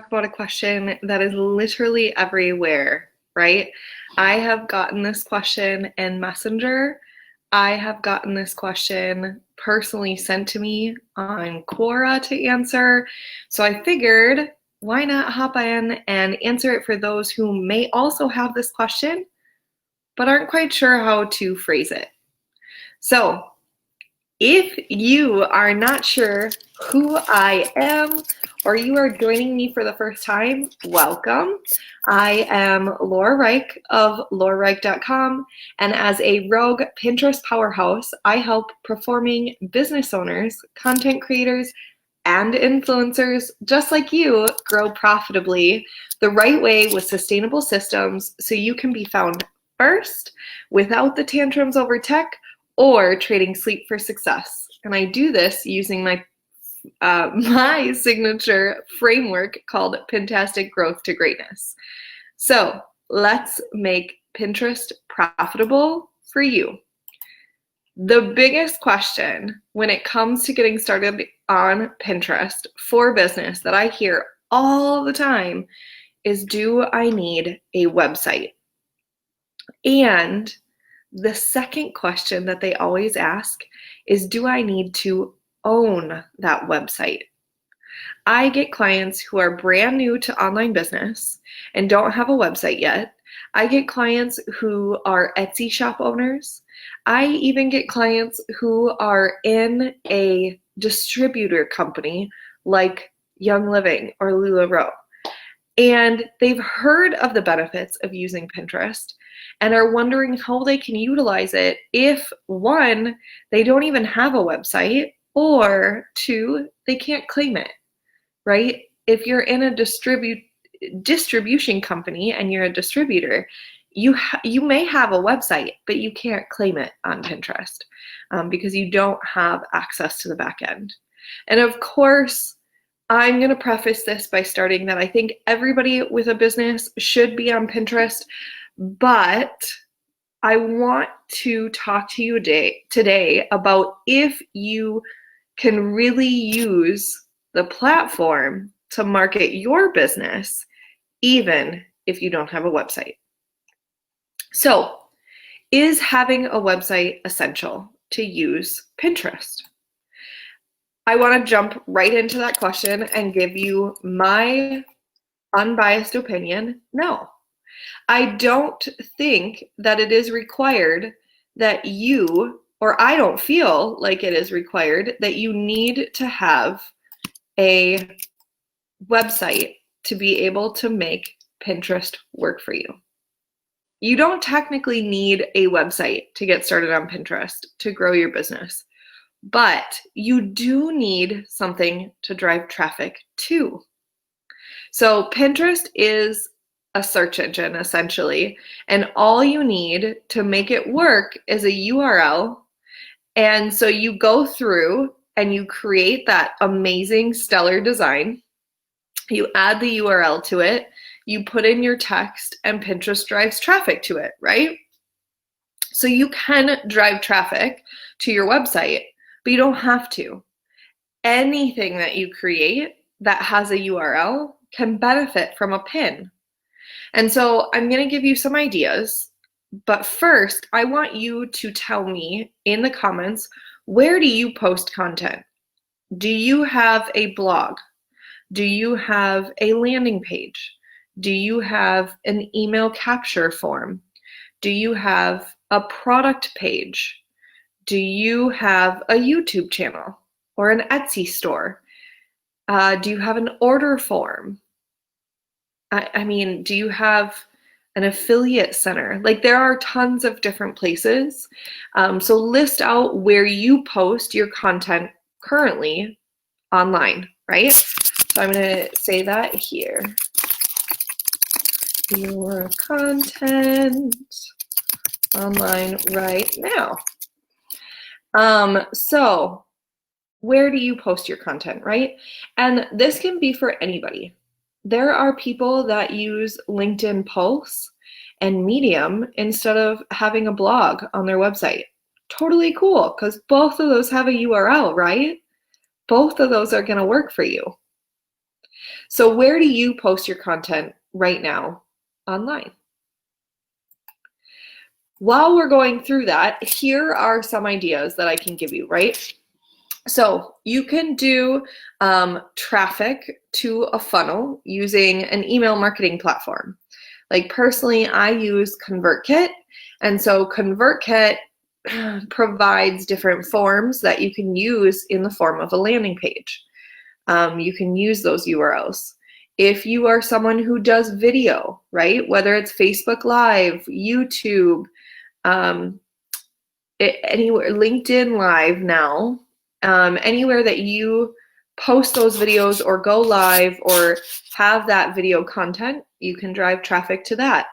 about a question that is literally everywhere, right? I have gotten this question in Messenger. I have gotten this question personally sent to me on Quora to answer. So I figured, why not hop in and answer it for those who may also have this question, but aren't quite sure how to phrase it. So if you are not sure who I am, or you are joining me for the first time, welcome. I am Laura Reich of laurareich.com, and as a rogue Pinterest powerhouse, I help performing business owners, content creators, and influencers just like you grow profitably the right way with sustainable systems so you can be found first without the tantrums over tech or trading sleep for success. And I do this using my signature framework called Pintastic Growth to Greatness. So let's make Pinterest profitable for you. The biggest question when it comes to getting started on Pinterest for business that I hear all the time is, do I need a website? And the second question that they always ask is, do I need to own that website? I get clients who are brand new to online business and don't have a website yet. I get clients who are Etsy shop owners. I even get clients who are in a distributor company like Young Living or LuLaRoe. And they've heard of the benefits of using Pinterest and are wondering how they can utilize it if, one, they don't even have a website, or two, they can't claim it, right? If you're in a distribution company and you're a distributor, you may have a website, but you can't claim it on Pinterest because you don't have access to the back end. And of course, I'm going to preface this by starting that I think everybody with a business should be on Pinterest, but I want to talk to you today about if you can really use the platform to market your business, even if you don't have a website. So, is having a website essential to use Pinterest? I want to jump right into that question and give you my unbiased opinion. No, I don't think that it is required that you, or I don't feel like it is required that you need to have a website to be able to make Pinterest work for you. You don't technically need a website to get started on Pinterest to grow your business, but you do need something to drive traffic to. So Pinterest is a search engine essentially, and all you need to make it work is a URL. And so you go through and you create that amazing stellar design. You add the URL to it, you put in your text, and Pinterest drives traffic to it, right? So you can drive traffic to your website, but you don't have to. Anything that you create that has a URL can benefit from a pin. And so I'm going to give you some ideas, but first I want you to tell me in the comments, where do you post content? Do you have a blog? Do you have a landing page? Do you have an email capture form? Do you have a product page? Do you have a YouTube channel or an Etsy store? Do you have an order form? I mean, do you have an affiliate center? Like, there are tons of different places. So list out where you post your content currently online, right? So I'm going to say that here. Your content online right now. So where do you post your content, right? And this can be for anybody. There are people that use LinkedIn posts and Medium instead of having a blog on their website. Totally cool, because both of those have a URL, right? Both of those are going to work for you. So where do you post your content right now online? While we're going through that, here are some ideas that I can give you, right? So you can do traffic to a funnel using an email marketing platform. Like personally, I use ConvertKit. And so ConvertKit provides different forms that you can use in the form of a landing page. You can use those URLs. If you are someone who does video, right, whether it's Facebook Live, YouTube, anywhere, LinkedIn Live now, anywhere that you post those videos or go live or have that video content, you can drive traffic to that.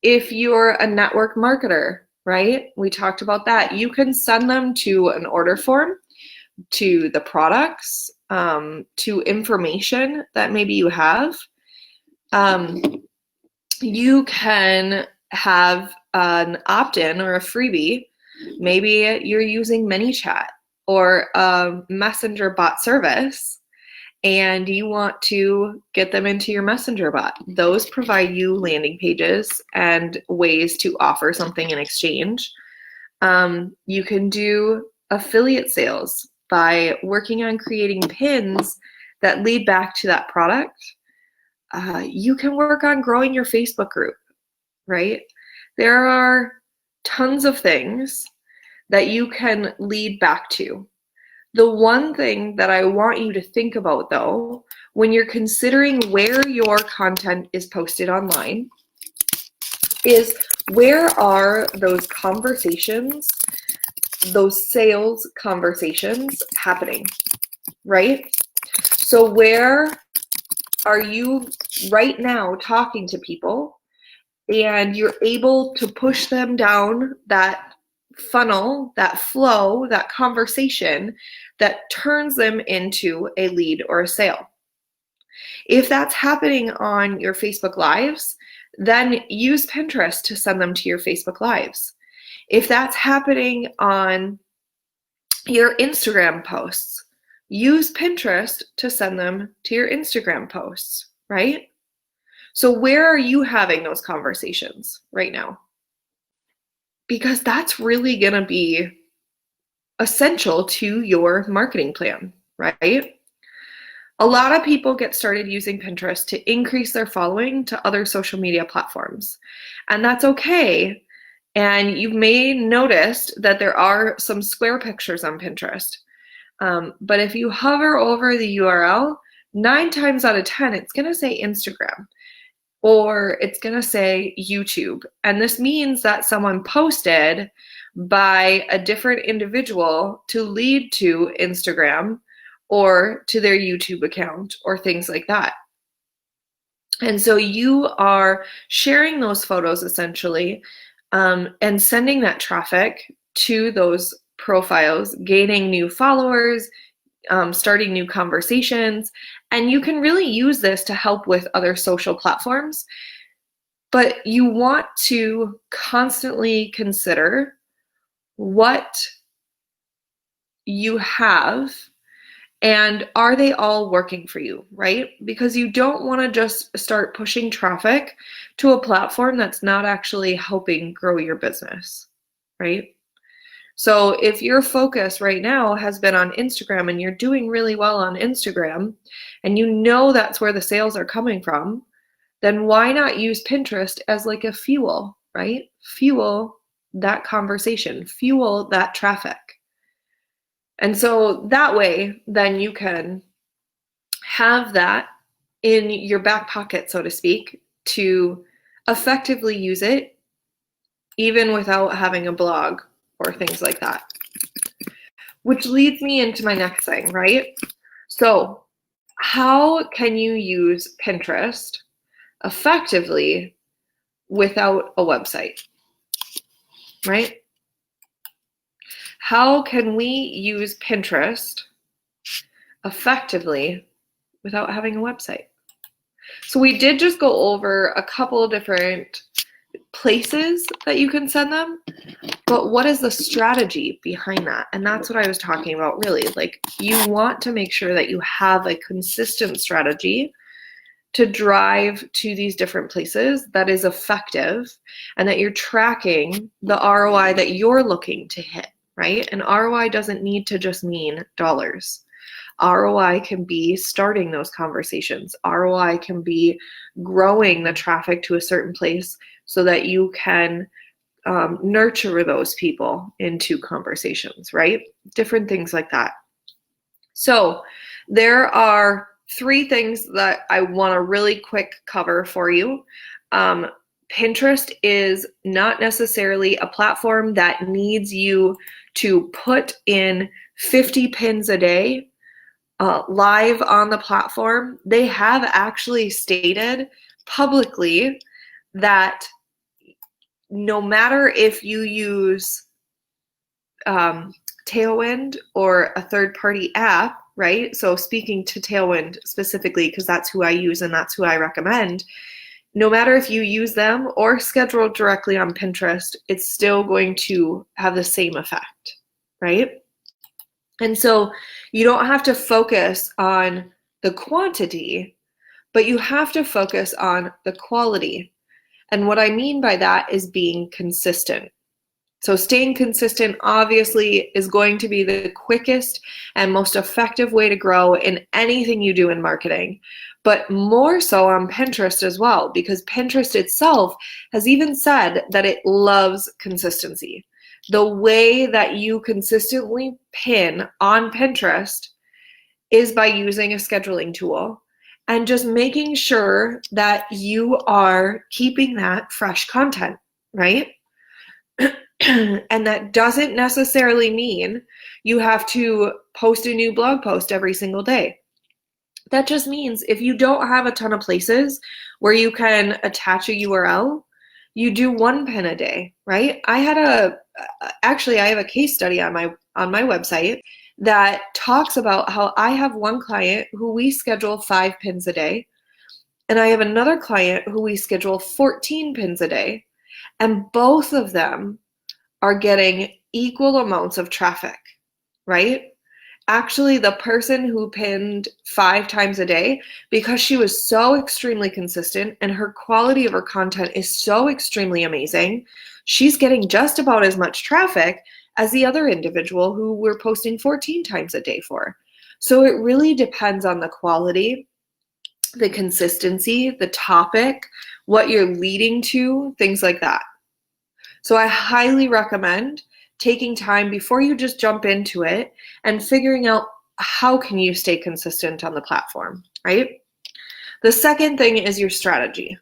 If you're a network marketer, right, we talked about that, you can send them to an order form, to the products, to information that maybe you have. You can have an opt-in or a freebie. Maybe you're using ManyChat or a messenger bot service and you want to get them into your messenger bot. Those provide you landing pages and ways to offer something in exchange. You can do affiliate sales by working on creating pins that lead back to that product. You can work on growing your Facebook group, right? There are tons of things that you can lead back to. The one thing that I want you to think about, though, when you're considering where your content is posted online, is where are those conversations, those sales conversations happening, right? So where are you right now talking to people and you're able to push them down that funnel, that flow, that conversation that turns them into a lead or a sale? If that's happening on your Facebook Lives, then use Pinterest to send them to your Facebook Lives. If that's happening on your Instagram posts, use Pinterest to send them to your Instagram posts, right? So where are you having those conversations right now? Because that's really going to be essential to your marketing plan, right? A lot of people get started using Pinterest to increase their following to other social media platforms, and that's okay. And you may noticed that there are some square pictures on Pinterest. But if you hover over the URL, 9 times out of 10, it's going to say Instagram or it's going to say YouTube. And this means that someone posted by a different individual to lead to Instagram or to their YouTube account or things like that. And so you are sharing those photos essentially and sending that traffic to those profiles, gaining new followers, starting new conversations. And you can really use this to help with other social platforms. But you want to constantly consider what you have and are they all working for you, right? Because you don't want to just start pushing traffic to a platform that's not actually helping grow your business, right? So if your focus right now has been on Instagram and you're doing really well on Instagram and you know that's where the sales are coming from, then why not use Pinterest as like a fuel, right? Fuel that conversation, fuel that traffic. And so that way, then you can have that in your back pocket, so to speak, to effectively use it even without having a blog or things like that. Which leads me into my next thing, right? So how can you use Pinterest effectively without a website, right? How can we use Pinterest effectively without having a website? So we did just go over a couple of different places that you can send them, but what is the strategy behind that? And that's what I was talking about really. Like you want to make sure that you have a consistent strategy to drive to these different places that is effective and that you're tracking the ROI that you're looking to hit, right? And ROI doesn't need to just mean dollars. ROI can be starting those conversations. ROI can be growing the traffic to a certain place so that you can nurture those people into conversations, right? Different things like that. So there are 3 things that I want to really quick cover for you. Pinterest is not necessarily a platform that needs you to put in 50 pins a day live on the platform. They have actually stated publicly that no matter if you use Tailwind or a third-party app, right? So speaking to Tailwind specifically, because that's who I use and that's who I recommend, no matter if you use them or schedule directly on Pinterest, it's still going to have the same effect, right? And so you don't have to focus on the quantity, but you have to focus on the quality. And what I mean by that is being consistent. So staying consistent obviously is going to be the quickest and most effective way to grow in anything you do in marketing, but more so on Pinterest as well, because Pinterest itself has even said that it loves consistency. The way that you consistently pin on Pinterest is by using a scheduling tool and just making sure that you are keeping that fresh content, right? And that doesn't necessarily mean you have to post a new blog post every single day. That just means if you don't have a ton of places where you can attach a URL, you do 1 pin a day, right? I have a case study on my website that talks about how I have one client who we schedule 5 pins a day, and I have another client who we schedule 14 pins a day, and both of them are getting equal amounts of traffic, right? Actually, the person who pinned 5 times a day, because she was so extremely consistent and her quality of her content is so extremely amazing, she's getting just about as much traffic as the other individual who we're posting 14 times a day for. So it really depends on the quality, the consistency, the topic, what you're leading to, things like that. So I highly recommend taking time before you just jump into it and figuring out how can you stay consistent on the platform, right? The second thing is your strategy.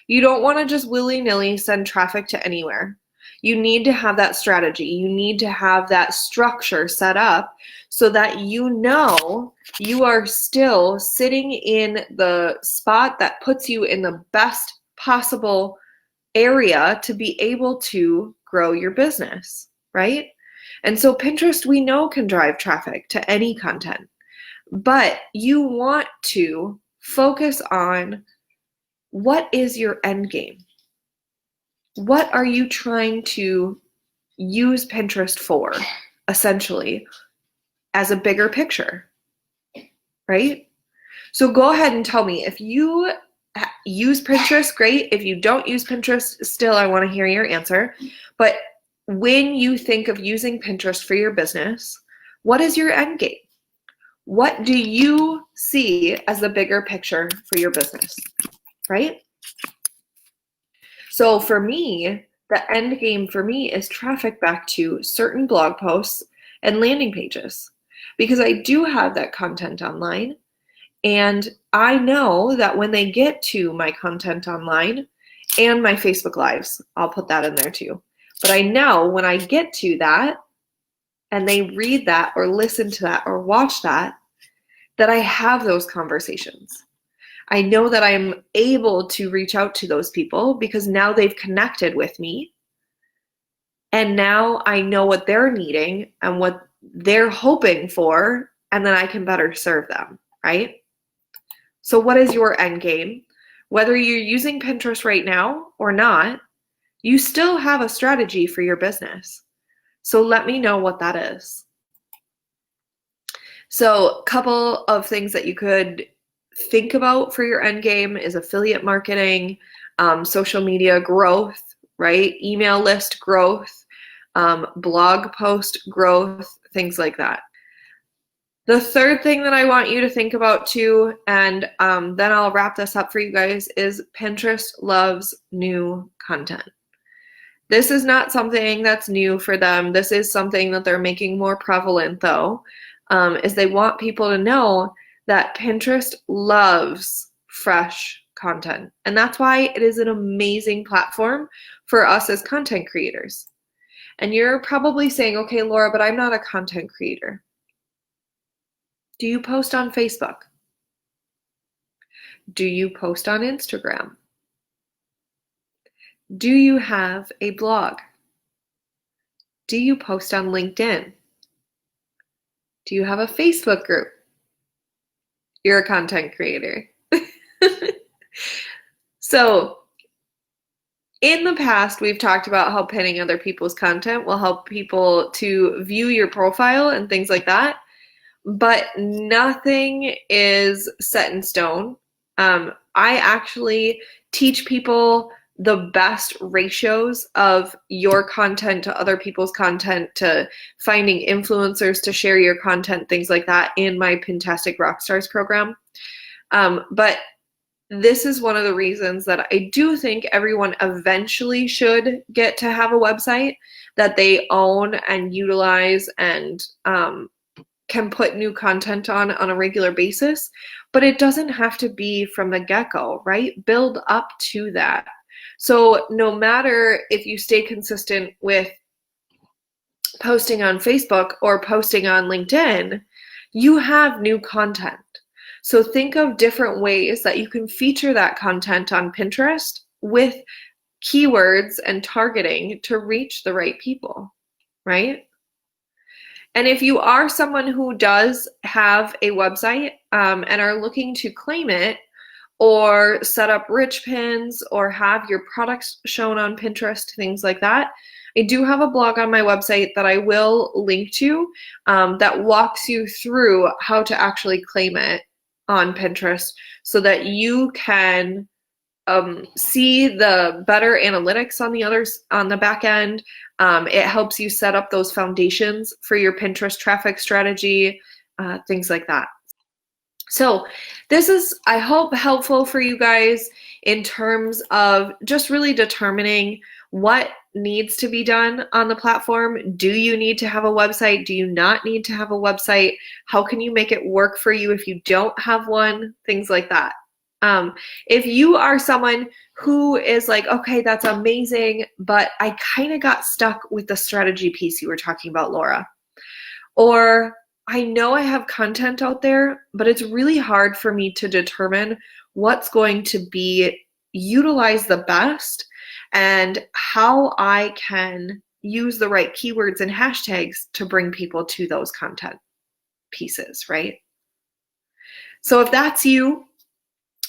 You don't want to just willy-nilly send traffic to anywhere. You need to have that strategy. You need to have that structure set up so that you know you are still sitting in the spot that puts you in the best possible area to be able to grow your business, right? And so Pinterest, we know, can drive traffic to any content, but you want to focus on what is your end game? What are you trying to use Pinterest for, essentially, as a bigger picture, right? So go ahead and tell me if you use Pinterest, great. If you don't use Pinterest, still, I want to hear your answer. But when you think of using Pinterest for your business, what is your end game? What do you see as the bigger picture for your business, right? So for me, the end game for me is traffic back to certain blog posts and landing pages, because I do have that content online. And I know that when they get to my content online and my Facebook Lives, I'll put that in there too. But I know when I get to that and they read that or listen to that or watch that, that I have those conversations. I know that I'm able to reach out to those people because now they've connected with me. And now I know what they're needing and what they're hoping for, and then I can better serve them, right? So what is your end game? Whether you're using Pinterest right now or not, you still have a strategy for your business. So let me know what that is. So a couple of things that you could think about for your end game is affiliate marketing, social media growth, right? Email list growth, blog post growth, things like that. The third thing that I want you to think about too, and then I'll wrap this up for you guys, is Pinterest loves new content. This is not something that's new for them. This is something that they're making more prevalent though, is they want people to know that Pinterest loves fresh content. And that's why it is an amazing platform for us as content creators. And you're probably saying, okay, Laura, but I'm not a content creator. Do you post on Facebook? Do you post on Instagram? Do you have a blog? Do you post on LinkedIn? Do you have a Facebook group? You're a content creator. So in the past, we've talked about how pinning other people's content will help people to view your profile and things like that. But nothing is set in stone. I actually teach people the best ratios of your content to other people's content, to finding influencers to share your content, things like that in my Pintastic Rockstars program. But this is one of the reasons that I do think everyone eventually should get to have a website that they own and utilize and can put new content on a regular basis, but it doesn't have to be from the get-go, right? Build up to that. So no matter if you stay consistent with posting on Facebook or posting on LinkedIn, you have new content. So think of different ways that you can feature that content on Pinterest with keywords and targeting to reach the right people, right? And if you are someone who does have a website and are looking to claim it or set up rich pins or have your products shown on Pinterest, things like that, I do have a blog on my website that I will link to that walks you through how to actually claim it on Pinterest so that you can see the better analytics on the back end. It helps you set up those foundations for your Pinterest traffic strategy, things like that. So this is, I hope, helpful for you guys in terms of just really determining what needs to be done on the platform. Do you need to have a website? Do you not need to have a website? How can you make it work for you if you don't have one? Things like that. If you are someone who is like, okay, that's amazing, but I kind of got stuck with the strategy piece you were talking about, Laura. Or I know I have content out there, but it's really hard for me to determine what's going to be utilized the best and how I can use the right keywords and hashtags to bring people to those content pieces, right? So if that's you,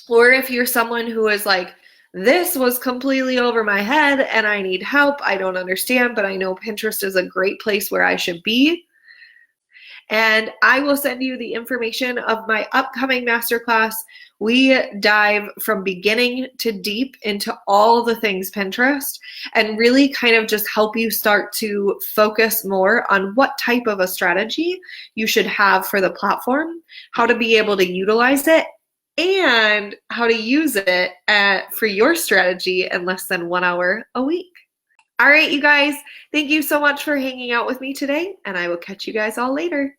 or if you're someone who is like, this was completely over my head and I need help, I don't understand, but I know Pinterest is a great place where I should be. And I will send you the information of my upcoming masterclass. We dive from beginning to deep into all the things Pinterest and really kind of just help you start to focus more on what type of a strategy you should have for the platform, how to be able to utilize it, and how to use it for your strategy in less than 1 hour a week. All right, you guys, thank you so much for hanging out with me today, and I will catch you guys all later.